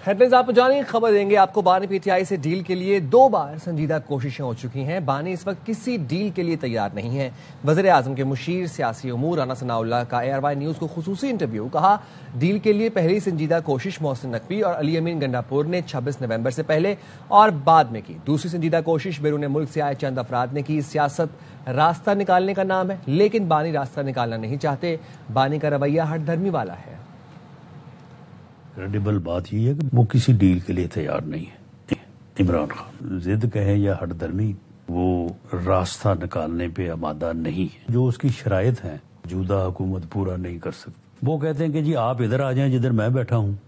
Headlines आप जानें, खबर देंगे आपको। बानी पीटीआई से डील के लिए 2 बार संजीदा कोशिशें हो चुकी हैं। बानी इस वक्त किसी डील के लिए तैयार नहीं है। वज़ीर आज़म के मुशीर सियासी उमूर राना सनाउल्लाह का ARY न्यूज़ को खुसूसी इंटरव्यू। कहा, डील के लिए पहली संजीदा कोशिश मोहसिन नकवी और अली अमीन गंडापुर ने 26 नवंबर से पहले और बाद में की। दूसरी संजीदा कोशिश बैरून मुल्क से आए चंद अफराद ने की। सियासत रास्ता निकालने का नाम है, लेकिन बानी रास्ता निकालना नहीं चाहते। बानी का रवैया हठधर्मी वाला है। क्रेडिबल बात यह है कि वो किसी डील के लिए तैयार नहीं है। इमरान खान जिद कहे या हठधर्मी, वो रास्ता निकालने पे आमादा नहीं है। जो उसकी शराइत हैं मौजूदा हुकूमत पूरा नहीं कर सकती। वो कहते हैं कि जी आप इधर आ जाएं जिधर मैं बैठा हूँ,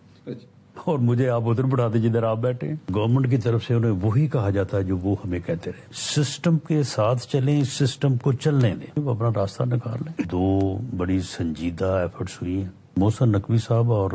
और मुझे आप उधर बढ़ा दें जिधर आप बैठे हैं। गवर्नमेंट की तरफ से उन्हें वही कहा जाता है जो वो हमें कहते रहे। सिस्टम के साथ चलें, सिस्टम को चलने दें, वो अपना रास्ता निकाल लें। 2 बड़ी संजीदा एफर्ट्स हुई हैं मोहसिन नकवी साहब और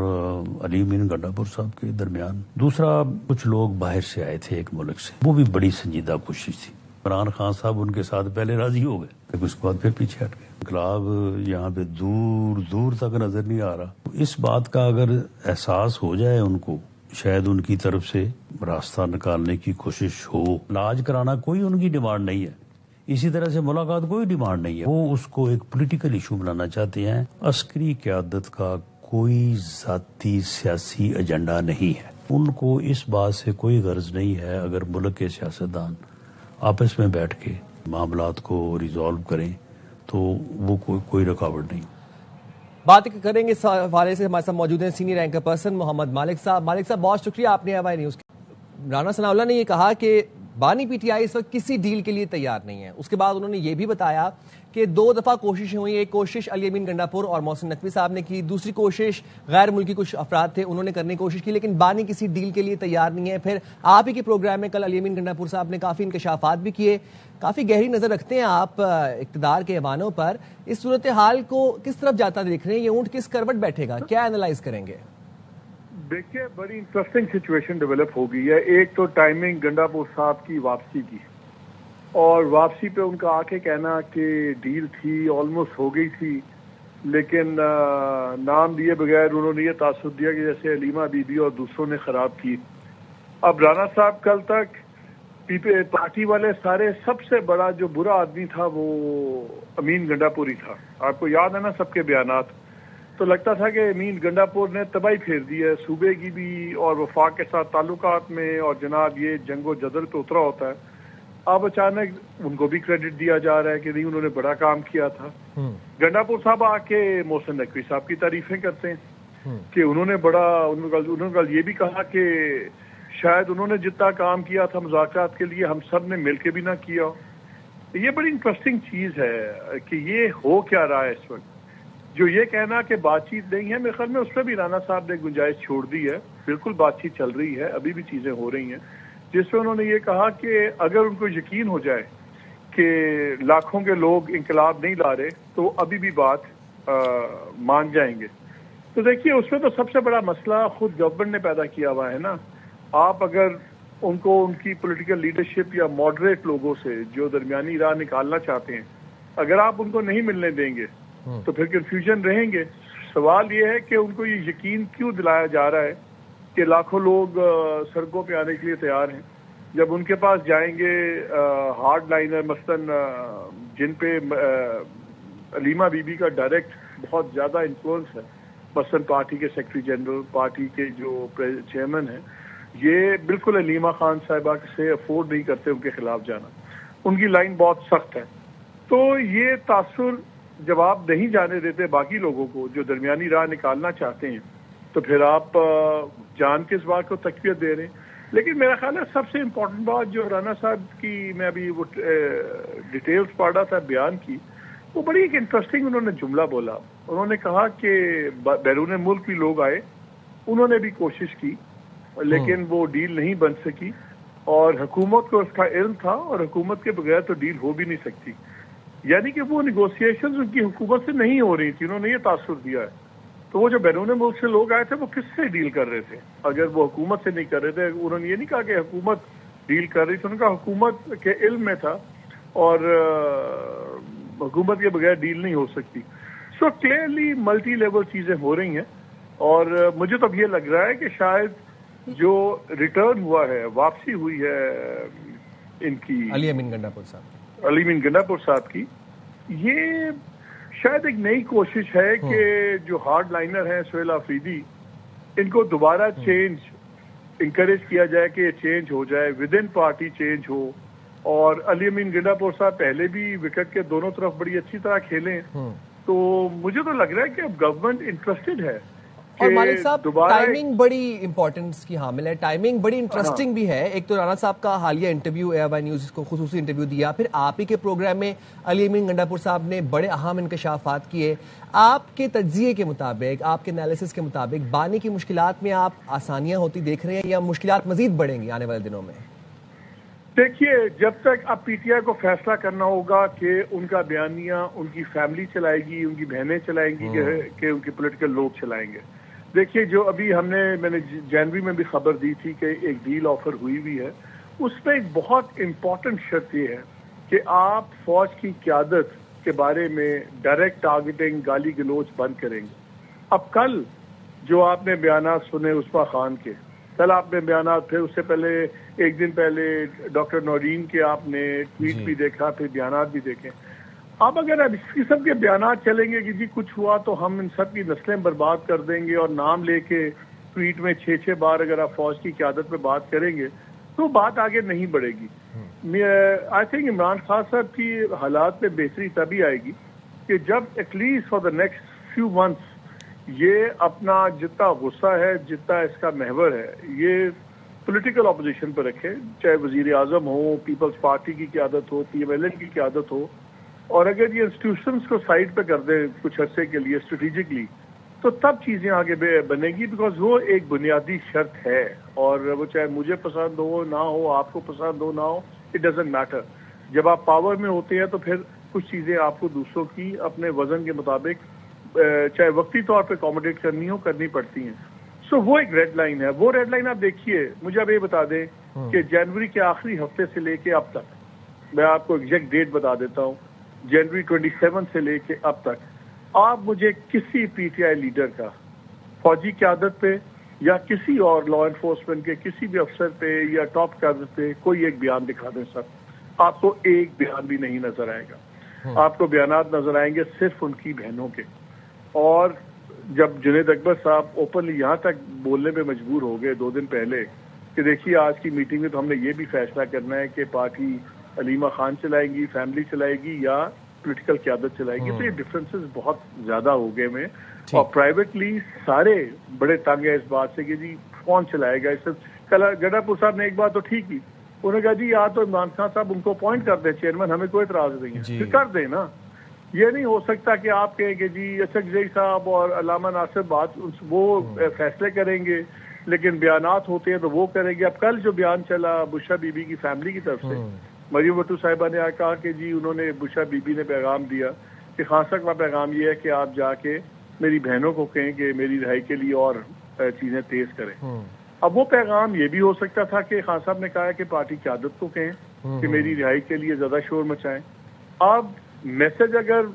अली अमीन गंडापुर साहब के दरमियान। दूसरा, कुछ लोग बाहर से आए थे एक मुल्क से, वो भी बड़ी संजीदा कोशिश थी। इमरान खान साहब उनके साथ पहले राजी हो गए, लेकिन उसके बाद फिर पीछे हट गए। इंकलाब यहाँ पे दूर दूर तक नजर नहीं आ रहा। इस बात का अगर एहसास हो जाए उनको, शायद उनकी तरफ से रास्ता निकालने की कोशिश हो। इलाज कराना कोई उनकी डिमांड नहीं है, इसी तरह से मुलाकात कोई डिमांड नहीं है। वो उसको एक पॉलिटिकल इशू बनाना चाहते हैं। अस्करी क़यादत का कोई जाती सियासी एजेंडा नहीं है। उनको इस बात से कोई गर्ज नहीं है, अगर मुल्क के सियासतदान आपस में बैठ के मामलात को रिजॉल्व करें तो वो कोई रुकावट नहीं। बात करेंगे इस हवाले से। हमारे साथ मौजूद हैं सीनियर एंकर पर्सन मोहम्मद मालिक साहब। मालिक साहब, बहुत शुक्रिया, आपने ARY न्यूज़। राना सनाउल्लाह ने ये कहा कि बानी पीटीआई इस वक्त किसी डील के लिए तैयार नहीं है। उसके बाद उन्होंने ये भी बताया कि 2 दफा कोशिशें हुई। एक कोशिश अली अमीन गंडापुर और मोहसिन नकवी साहब ने की, दूसरी कोशिश गैर मुल्की कुछ अफराद थे उन्होंने करने की कोशिश की, लेकिन बानी किसी डील के लिए तैयार नहीं है। फिर आप ही के प्रोग्राम में कल अली अमीन गंडापुर साहब ने काफ़ी इंकशाफात भी किए। काफ़ी गहरी नज़र रखते हैं आप इक़्तिदार के ऐवानों पर। इस सूरत हाल को किस तरफ जाता देख रहे हैं? ये ऊँट किस करवट बैठेगा, क्या एनालाइज करेंगे? देखिए, बड़ी इंटरेस्टिंग सिचुएशन डेवलप हो गई है। एक तो टाइमिंग गंडापुर साहब की वापसी की, और वापसी पे उनका आके कहना कि डील थी, ऑलमोस्ट हो गई थी, लेकिन नाम दिए बगैर उन्होंने ये तासुर दिया कि जैसे अलीमा बीबी और दूसरों ने खराब की। अब राना साहब कल तक पार्टी वाले सारे सबसे बड़ा जो बुरा आदमी था वो अमीन गंडापुरी था। आपको याद है ना सबके बयानात? तो लगता था कि अमीन गंडापुर ने तबाही फेर दी है सूबे की भी और वफाक के साथ ताल्लुकात में, और जनाब ये जंगो जदल पे उतरा होता है। अब अचानक उनको भी क्रेडिट दिया जा रहा है कि नहीं, उन्होंने बड़ा काम किया था। गंडापुर साहब आके मोहसिन नकवी साहब की तारीफें करते हैं कि उन्होंने बड़ा, उन्होंने ये भी कहा कि शायद उन्होंने जितना काम किया था मुज़ाकरात के लिए हम सब ने मिल के भी ना किया। ये बड़ी इंटरेस्टिंग चीज़ है कि ये हो क्या रहा है इस वक्त। जो ये कहना कि बातचीत नहीं है, मेरे ख्याल में उस पर भी राना साहब ने गुंजाइश छोड़ दी है। बिल्कुल बातचीत चल रही है, अभी भी चीज़ें हो रही हैं, जिसमें उन्होंने ये कहा कि अगर उनको यकीन हो जाए कि लाखों के लोग इंकलाब नहीं ला रहे तो अभी भी बात मान जाएंगे। तो देखिए, उसमें तो सबसे बड़ा मसला खुद गवर्नमेंट ने पैदा किया हुआ है ना। आप अगर उनको उनकी पॉलिटिकल लीडरशिप या मॉडरेट लोगों से जो दरमियानी राह निकालना चाहते हैं, अगर आप उनको नहीं मिलने देंगे तो फिर कंफ्यूजन रहेंगे। सवाल ये है कि उनको ये यकीन क्यों दिलाया जा रहा है कि लाखों लोग सड़कों पे आने के लिए तैयार हैं, जब उनके पास जाएंगे हार्ड लाइनर मसलन जिन पे अलीमा बीबी का डायरेक्ट बहुत ज़्यादा इन्फ्लुएंस है, मसलन पार्टी के सेक्रेटरी जनरल, पार्टी के जो चेयरमैन हैं, ये बिल्कुल अलीमा खान साहिबा से अफोर्ड नहीं करते उनके खिलाफ जाना। उनकी लाइन बहुत सख्त है। तो ये तासुर जब आप नहीं जाने देते बाकी लोगों को जो दरमियानी राह निकालना चाहते हैं, तो फिर आप जान के इस बात को तकवीत दे रहे हैं। लेकिन मेरा ख्याल है सबसे इम्पोर्टेंट बात जो राना साहब की, मैं अभी वो डिटेल्स पढ़ रहा था बयान की, वो बड़ी एक इंटरेस्टिंग उन्होंने जुमला बोला। उन्होंने कहा कि बैरून मुल्क भी लोग आए, उन्होंने भी कोशिश की, लेकिन वो डील नहीं बन सकी, और हुकूमत को उसका इल्म था, और हुकूमत के बगैर तो डील हो भी नहीं सकती। यानी कि वो निगोशिएशंस उनकी हुकूमत से नहीं हो रही थी, उन्होंने ये तासुर दिया है। तो वो जो बैरून मुल्क से लोग आए थे वो किससे डील कर रहे थे? अगर वो हुकूमत से नहीं कर रहे थे, उन्होंने ये नहीं कहा कि हुकूमत डील कर रही थी, उन्होंने कहा हुकूमत के इल्म में था और हुकूमत के बगैर डील नहीं हो सकती। सो क्लियरली मल्टी लेवल चीजें हो रही हैं, और मुझे तो अब ये लग रहा है कि शायद جو ریٹرن ہوا ہے، واپسی ہوئی ہے ان کی علی امین گنڈا پور صاحب کی، یہ شاید ایک نئی کوشش ہے کہ جو ہارڈ لائنر ہیں سہیل آفریدی، ان کو دوبارہ چینج انکریج کیا جائے کہ چینج ہو جائے، ود ان پارٹی چینج ہو. اور علی امین گنڈا پور صاحب پہلے بھی وکٹ کے دونوں طرف بڑی اچھی طرح کھیلے، تو مجھے تو لگ رہا ہے کہ اب گورنمنٹ انٹرسٹڈ ہے. اور مالک صاحب ٹائمنگ بڑی امپورٹنس کی حامل ہے، ٹائمنگ بڑی انٹرسٹنگ بھی ہے. ایک تو رانا صاحب کا حالیہ انٹرویو AY نیوز کو خصوصی انٹرویو دیا، پھر آپ ہی کے پروگرام میں علی امین گنڈا پور صاحب نے بڑے اہم انکشافات کیے. آپ کے تجزیے کے مطابق، آپ کے انالیسس کے مطابق بانی کی مشکلات میں آپ آسانیاں ہوتی دیکھ رہے ہیں یا مشکلات مزید بڑھیں گی آنے والے دنوں میں؟ دیکھیے، جب تک اب پی ٹی آئی کو فیصلہ کرنا ہوگا کہ ان کا بیانیہ ان کی فیملی چلائے گی، ان کی بہنیں چلائیں گی کہ ان کی پولیٹیکل لوگ چلائیں گے. دیکھیے، جو ابھی میں نے جنوری میں بھی خبر دی تھی کہ ایک ڈیل آفر ہوئی ہوئی ہے، اس میں ایک بہت امپورٹنٹ شرط یہ ہے کہ آپ فوج کی قیادت کے بارے میں ڈائریکٹ ٹارگیٹنگ، گالی گلوچ بند کریں گے. اب کل جو آپ نے بیانات سنے عثمان خان کے، کل آپ نے بیانات، پھر اس سے پہلے ایک دن پہلے ڈاکٹر نورین کے آپ نے ٹویٹ بھی دیکھا، پھر بیانات بھی دیکھے. اب اگر اب اس قسم کے بیانات چلیں گے کہ جی کچھ ہوا تو ہم ان سب کی نسلیں برباد کر دیں گے، اور نام لے کے ٹویٹ میں 6 بار اگر آپ فوج کی قیادت پہ بات کریں گے تو بات آگے نہیں بڑھے گی. آئی تھنک عمران خان صاحب کی حالات میں بہتری تبھی آئے گی کہ جب at least for the next few months یہ اپنا جتنا غصہ ہے، جتنا اس کا محور ہے، یہ پولیٹیکل اپوزیشن پہ رکھے، چاہے وزیر اعظم ہو، پیپلز پارٹی کی قیادت ہو، PMLN کی قیادت ہو. اور اگر یہ انسٹیٹیوشنز کو سائڈ پہ کر دیں کچھ عرصے کے لیے اسٹریٹجکلی، تو تب چیزیں آگے بنے گی، بیکاز وہ ایک بنیادی شرط ہے. اور وہ چاہے مجھے پسند ہو نہ ہو، آپ کو پسند ہو نہ ہو، اٹ ڈزنٹ میٹر. جب آپ پاور میں ہوتے ہیں تو پھر کچھ چیزیں آپ کو دوسروں کی اپنے وزن کے مطابق چاہے وقتی طور پہ اکوموڈیٹ کرنی پڑتی ہیں. سو وہ ایک ریڈ لائن ہے. وہ ریڈ لائن آپ دیکھیے، مجھے اب یہ بتا دیں کہ جنوری کے آخری ہفتے سے لے کے اب تک، میں آپ کو ایگزیکٹ ڈیٹ بتا دیتا ہوں، جنوری 27 سے لے کے اب تک آپ مجھے کسی PTI لیڈر کا فوجی قیادت پہ یا کسی اور لا انفورسمنٹ کے کسی بھی افسر پہ یا ٹاپ قیادت پہ کوئی ایک بیان دکھا دیں سر، آپ کو ایک بیان بھی نہیں نظر آئے گا. آپ کو بیانات نظر آئیں گے صرف ان کی بہنوں کے. اور جب جنید اکبر صاحب اوپنلی یہاں تک بولنے پہ مجبور ہو گئے 2 دن پہلے کہ دیکھیے آج کی میٹنگ میں تو ہم نے یہ بھی فیصلہ کرنا ہے کہ پارٹی علیمہ خان چلائے گی، فیملی چلائے گی یا پولیٹیکل قیادت چلائے گی، تو یہ ڈفرینسز بہت زیادہ ہو گئے میں. اور پرائیویٹلی سارے بڑے تنگ ہیں اس بات سے کہ جی کون چلائے گا. اس کل گنڈا پور صاحب نے ایک بات تو ٹھیک کی، انہوں نے کہا جی یا تو عمران خان صاحب ان کو اپوائنٹ کر دیں چیئرمین، ہمیں کوئی اعتراض نہیں ہے، پھر کر دیں نا. یہ نہیں ہو سکتا کہ آپ کہیں کہ جی اشرف زئی صاحب اور علامہ ناصر وہ فیصلے کریں گے لیکن بیانات ہوتے ہیں تو وہ کریں گے. اب کل جو بیان چلا بشرا بی بی کی فیملی کی طرف سے، مریم بٹو صاحبہ نے کہا کہ جی انہوں نے بشرا بی بی نے پیغام دیا کہ خان صاحب کا پیغام یہ ہے کہ آپ جا کے میری بہنوں کو کہیں کہ میری رہائی کے لیے اور چیزیں تیز کریں. اب وہ پیغام یہ بھی ہو سکتا تھا کہ خان صاحب نے کہا کہ پارٹی قیادت کو کہیں کہ میری رہائی کے لیے زیادہ شور مچائیں. اب میسج اگر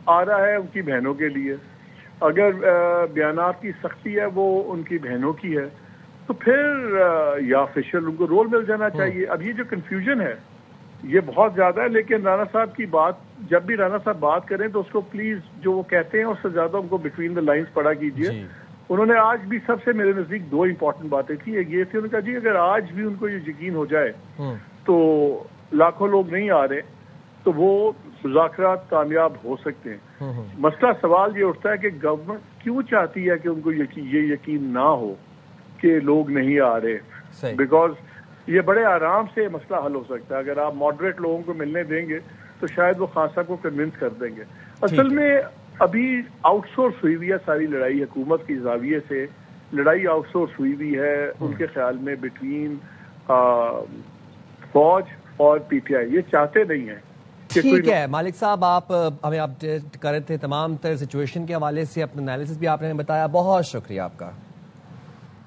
آ رہا ہے ان کی بہنوں کے لیے، اگر بیانات کی سختی ہے وہ ان کی بہنوں کی ہے، تو پھر یا آفیشیل ان کو رول مل جانا چاہیے. اب یہ جو کنفیوژن ہے یہ بہت زیادہ ہے. لیکن رانا صاحب کی بات، جب بھی رانا صاحب بات کریں تو اس کو پلیز جو وہ کہتے ہیں اس سے زیادہ ان کو بٹوین دا لائنز پڑھا کیجیے. انہوں نے آج بھی سب سے میرے نزدیک 2 امپورٹنٹ باتیں تھی. ایک یہ تھی، انہوں نے کہا جی اگر آج بھی ان کو یہ یقین ہو جائے تو لاکھوں لوگ نہیں آ رہے تو وہ مذاکرات کامیاب ہو سکتے ہیں. مسئلہ سوال یہ اٹھتا ہے کہ گورنمنٹ کیوں چاہتی ہے کہ ان کو یہ یقین نہ ہو کہ لوگ نہیں آ رہے، بیکاز یہ بڑے آرام سے مسئلہ حل ہو سکتا ہے. اگر آپ ماڈریٹ لوگوں کو ملنے دیں گے تو شاید وہ خان صاحب کو کنونس کر دیں گے. اصل میں ابھی آؤٹ سورس ہوئی ہوئی ہے ساری لڑائی، حکومت کی زاویے سے لڑائی آؤٹ سورس ہوئی ہوئی ہے ان کے خیال میں بٹوین فوج اور PTI. یہ چاہتے نہیں ہیں. ٹھیک ہے مالک صاحب، آپ ہمیں اپڈیٹ کر رہے تھے تمام تر سچویشن کے حوالے سے، اپنا انالیسس بھی آپ نے بتایا. بہت شکریہ آپ کا.